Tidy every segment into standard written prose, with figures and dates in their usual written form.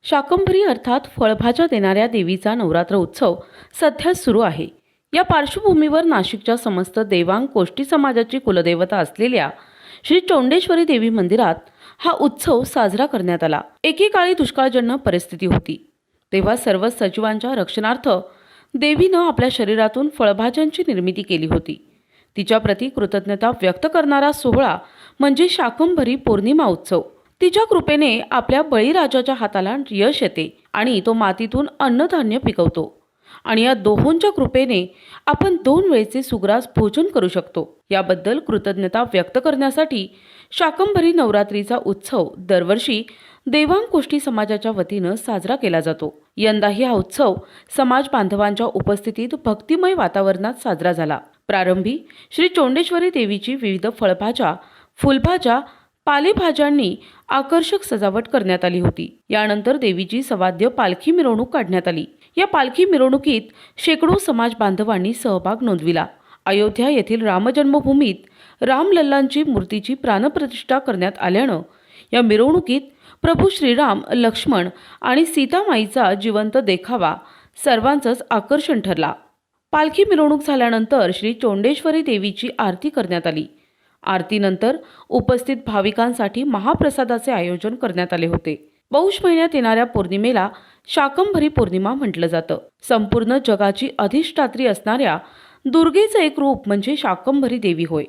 शाकंभरी अर्थात फळभाज्या देणाऱ्या देवीचा नवरात्र उत्सव सध्या सुरू आहे। या पार्श्वभूमीवर नाशिकच्या समस्त देवांग कोष्टी समाजाची कुलदेवता असलेल्या श्री चौंडेश्वरी देवी मंदिरात हा उत्सव साजरा करण्यात आला। एकेकाळी दुष्काळजन्य परिस्थिती होती, तेव्हा सर्व सजीवांच्या रक्षणार्थ देवीनं आपल्या शरीरातून फळभाज्यांची निर्मिती केली होती। तिच्या प्रती कृतज्ञता व्यक्त करणारा सोहळा म्हणजे शाकंभरी पौर्णिमा उत्सव। तिच्या कृपेने आपल्या बळीराजाच्या हाताला यश येते आणि तो मातीतून अन्नधान्य पिकवतो आणि या दोहोंच्या कृपेने आपण 2 वेळचे सुग्रास भोजन करू शकतो। याबद्दल कृतज्ञता व्यक्त करण्यासाठी शाकंभरी नवरात्रीचा उत्सव दरवर्षी देवांग कोष्टी समाजाच्या वतीनं साजरा केला जातो। यंदाही हा उत्सव समाज बांधवांच्या उपस्थितीत भक्तिमय वातावरणात साजरा झाला। प्रारंभी श्री चौंडेश्वरी देवीची विविध फळभाज्या, फुलभाज्या, पालेभाज्यांनी आकर्षक सजावट करण्यात आली होती। यानंतर देवीची सवाद्य पालखी मिरवणूक काढण्यात आली। या पालखी मिरवणुकीत शेकडो समाज बांधवांनी सहभाग नोंदविला। अयोध्या येथील रामजन्मभूमीत रामलल्लांची मूर्तीची प्राणप्रतिष्ठा करण्यात आल्यानं या मिरवणुकीत प्रभू श्रीराम, लक्ष्मण आणि सीतामाईचा जिवंत देखावा सर्वांचंच आकर्षण ठरला। पालखी मिरवणूक झाल्यानंतर श्री चौंडेश्वरी देवीची आरती करण्यात आली। आरतीनंतर उपस्थित भाविकांसाठी महाप्रसादाचे आयोजन करण्यात आले होते। पौष महिन्यात येणाऱ्या पौर्णिमेला शाकंभरी पौर्णिमा म्हटलं जातं। संपूर्ण जगाची अधिष्ठात्री असणाऱ्या दुर्गेचं एक रूप म्हणजे शाकंभरी देवी होय।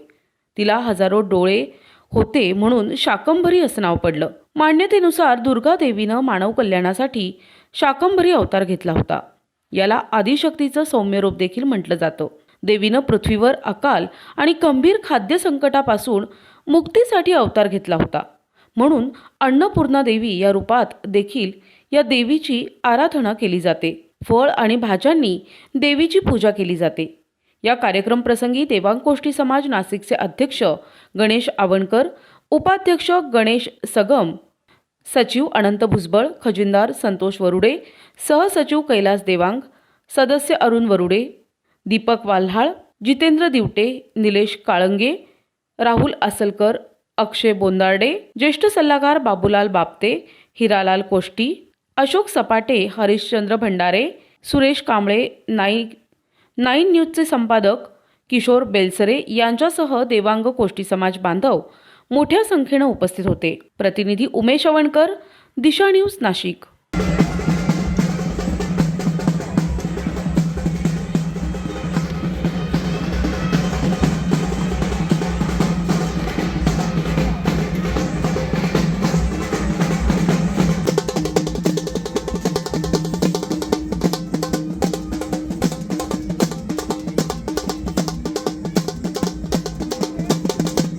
तिला हजारो डोळे होते म्हणून शाकंभरी असं नाव पडलं। मान्यतेनुसार दुर्गा देवीनं मानव कल्याणासाठी शाकंभरी अवतार घेतला होता। याला आदिशक्तीचं सौम्य रूप देखील म्हटलं जातं। देवीनं पृथ्वीवर अकाल आणि गंभीर खाद्य संकटापासून मुक्तीसाठी अवतार घेतला होता, म्हणून अन्नपूर्णा देवी या रूपात देखील या देवीची आराधना केली जाते। फळ आणि भाज्यांनी देवीची पूजा केली जाते। या कार्यक्रम प्रसंगी देवांग कोष्टी समाज नाशिकचे अध्यक्ष गणेश आवणकर, उपाध्यक्ष गणेश सगम, सचिव अनंत भुजबळ, खजिनदार संतोष वरुडे, सहसचिव कैलास देवांग, सदस्य अरुण वरुडे, दीपक वाल्हाळ, जितेंद्र दिवटे, निलेश काळंगे, राहुल असलकर, अक्षय बोंदार्डे, ज्येष्ठ सल्लागार बाबूलाल बापते, हिरालाल कोष्टी, अशोक सपाटे, हरिश्चंद्र भंडारे, सुरेश कांबळे, नाईन न्यूजचे संपादक किशोर बेलसरे यांच्यासह देवांग कोष्टी समाज बांधव मोठ्या संख्येनं उपस्थित होते। प्रतिनिधी उमेश आवणकर, दिशा न्यूज, नाशिक।